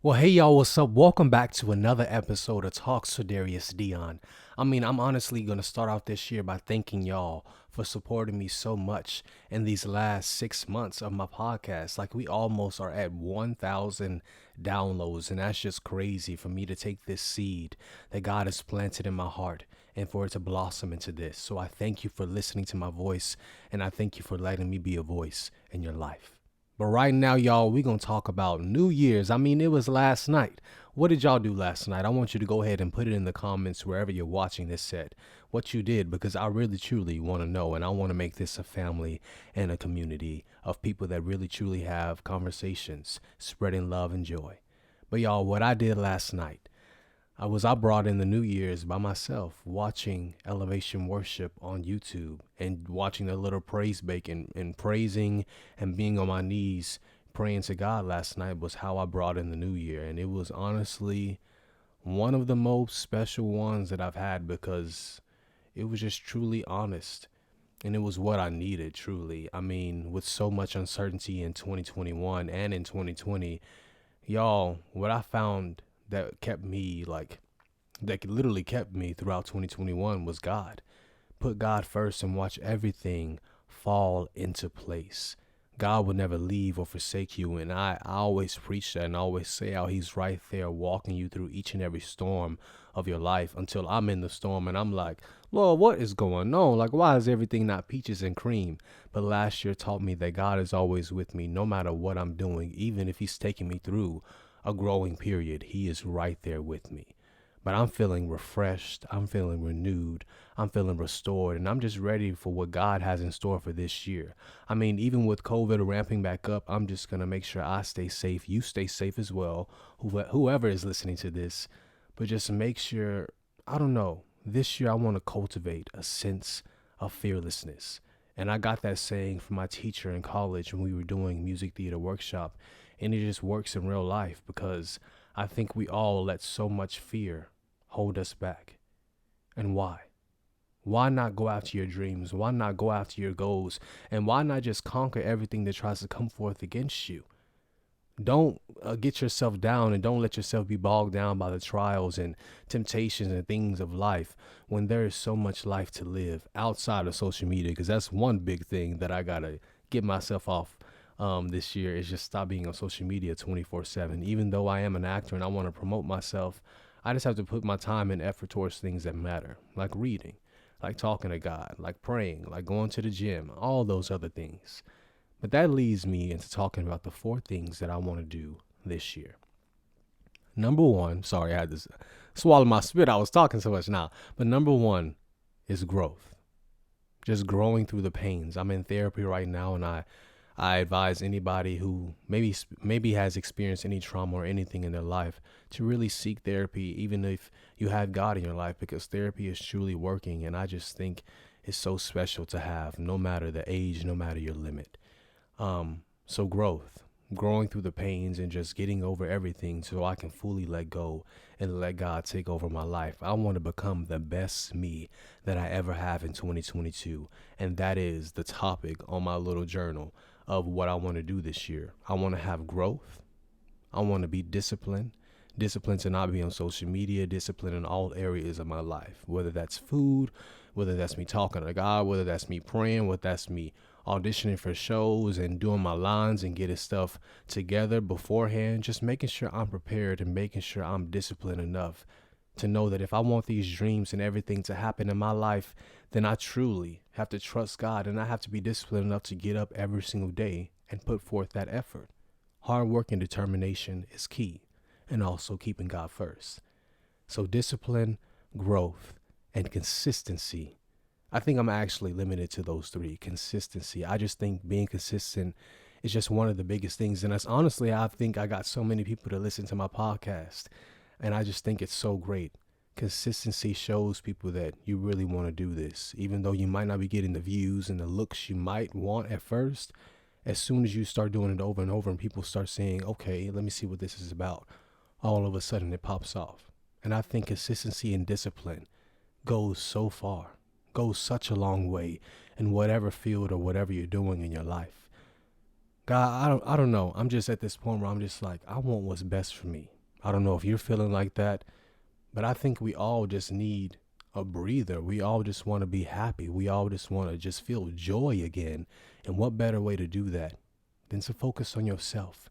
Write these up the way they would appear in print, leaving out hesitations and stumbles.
Well, hey y'all, what's up? Welcome back to another episode of Talks with Darius Deon. I'm honestly gonna start out this year by thanking y'all for supporting me so much in these last 6 months of my podcast. Like we almost are at 1,000 downloads, and that's just crazy for me to take this seed that God has planted in my heart and for it to blossom into this. So I thank you for listening to my voice, and I thank you for letting me be a voice in your life. But right now, y'all, we're going to talk about New Year's. It was last night. What did y'all do last night? I want you to go ahead and put it in the comments wherever you're watching this set, what you did, because I really, truly want to know. And I want to make this a family and a community of people that really, truly have conversations, spreading love and joy. But y'all, what I did last night, I brought in the New Year's by myself, watching Elevation Worship on YouTube and watching the little praise break and praising and being on my knees praying to God last night was how I brought in the New Year. And it was honestly one of the most special ones that I've had because it was just truly honest. And it was what I needed, truly. With so much uncertainty in 2021 and in 2020, y'all, what I found that literally kept me throughout 2021 was God. Put God first and watch everything fall into place. God will never leave or forsake you. And I always preach that and always say how he's right there walking you through each and every storm of your life until I'm in the storm and I'm like, Lord, what is going on? Like, why is everything not peaches and cream? But last year taught me that God is always with me no matter what I'm doing. Even if he's taking me through a growing period, he is right there with me. But I'm feeling refreshed. I'm feeling renewed. I'm feeling restored. And I'm just ready for what God has in store for this year. Even with COVID ramping back up, I'm just going to make sure I stay safe. You stay safe as well, whoever is listening to this. But just make sure, I don't know, this year I want to cultivate a sense of fearlessness. And I got that saying from my teacher in college when we were doing music theater workshop. And it just works in real life because I think we all let so much fear hold us back. And why? Why not go after your dreams? Why not go after your goals? And why not just conquer everything that tries to come forth against you? Don't get yourself down and don't let yourself be bogged down by the trials and temptations and things of life when there is so much life to live outside of social media, because that's one big thing that I got to get myself off this year is just stop being on social media 24/7. Even though I am an actor and I want to promote myself, I just have to put my time and effort towards things that matter, like reading, like talking to God, like praying, like going to the gym, all those other things. But that leads me into talking about the 4 things that I want to do this year. Number one, sorry, I had to swallow my spit. I was talking so much now. But number one is growth. Just growing through the pains. I'm in therapy right now, and I advise anybody who maybe has experienced any trauma or anything in their life to really seek therapy, even if you have God in your life, because therapy is truly working. And I just think it's so special to have, no matter the age, no matter your limit. So growing through the pains and just getting over everything so I can fully let go and let God take over my life. I want to become the best me that I ever have in 2022. And that is the topic on my little journal of what I want to do this year. I want to have growth. I want to be disciplined to not be on social media, disciplined in all areas of my life, whether that's food, whether that's me talking to God, whether that's me praying, whether that's me auditioning for shows and doing my lines and getting stuff together beforehand, just making sure I'm prepared and making sure I'm disciplined enough to know that if I want these dreams and everything to happen in my life, then I truly have to trust God and I have to be disciplined enough to get up every single day and put forth that effort. Hard work and determination is key, and also keeping God first. So discipline, growth, and consistency. I think I'm actually limited to those 3. Consistency. I just think being consistent is just one of the biggest things. And that's honestly, I think I got so many people to listen to my podcast. And I just think it's so great. Consistency shows people that you really want to do this. Even though you might not be getting the views and the looks you might want at first, as soon as you start doing it over and over and people start saying, okay, let me see what this is about, all of a sudden it pops off. And I think consistency and discipline goes so far, goes such a long way in whatever field or whatever you're doing in your life. God, I don't know. I'm just at this point where I'm just like, I want what's best for me. I don't know if you're feeling like that, but I think we all just need a breather. We all just want to be happy. We all just want to just feel joy again. And what better way to do that than to focus on yourself?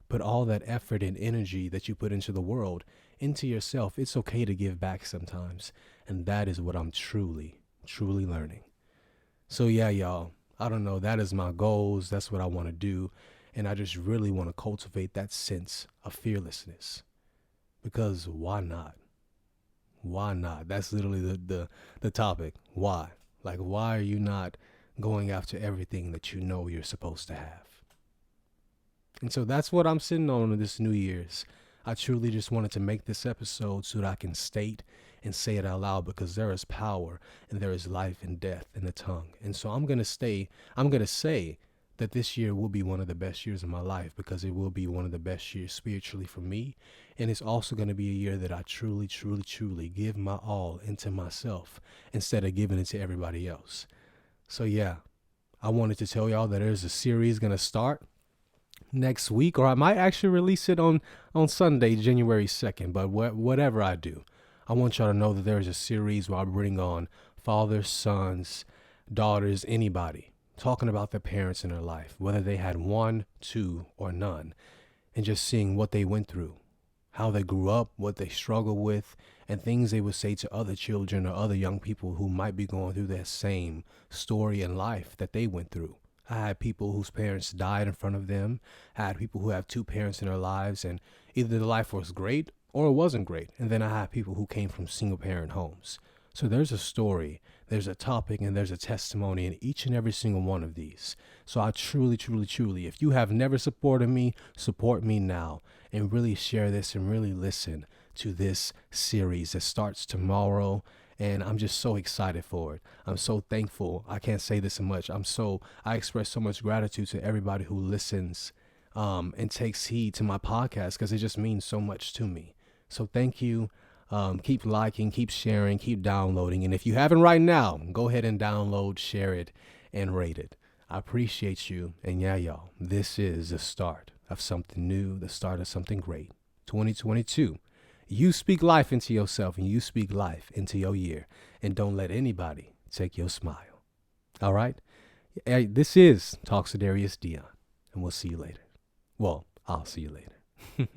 Put all that effort and energy that you put into the world into yourself. It's okay to give back sometimes. And that is what I'm truly, truly learning. So, yeah, y'all, I don't know. That is my goals. That's what I want to do. And I just really want to cultivate that sense of fearlessness. Because why not? Why not? That's literally the topic. Why? Like, why are you not going after everything that you know you're supposed to have? And so that's what I'm sitting on this New Year's. I truly just wanted to make this episode so that I can state and say it out loud, because there is power and there is life and death in the tongue. And so I'm going to say that this year will be one of the best years of my life, because it will be one of the best years spiritually for me. And it's also going to be a year that I truly, truly, truly give my all into myself instead of giving it to everybody else. So yeah, I wanted to tell y'all that there's a series going to start next week, or I might actually release it on Sunday, January 2nd. But whatever I do, I want y'all to know that there is a series where I bring on fathers, sons, daughters, anybody, talking about their parents in their life, whether they had one, two, or none, and just seeing what they went through, how they grew up, what they struggled with, and things they would say to other children or other young people who might be going through that same story in life that they went through. I had people whose parents died in front of them. I had people who have two parents in their lives, and either the life was great or it wasn't great. And then I had people who came from single parent homes. So there's a story, there's a topic, and there's a testimony in each and every single one of these. So I truly, truly, truly, if you have never supported me, support me now, and really share this and really listen to this series that starts tomorrow. And I'm just so excited for it. I'm so thankful. I can't say this much. I express so much gratitude to everybody who listens and takes heed to my podcast, because it just means so much to me. So thank you. Keep liking, keep sharing, keep downloading. And if you haven't right now, go ahead and download, share it, and rate it. I appreciate you. And yeah, y'all, this is the start of something new, the start of something great. 2022. You speak life into yourself, and you speak life into your year. And don't let anybody take your smile. All right? Hey, this is Talks to Darius Deon, and we'll see you later. Well, I'll see you later.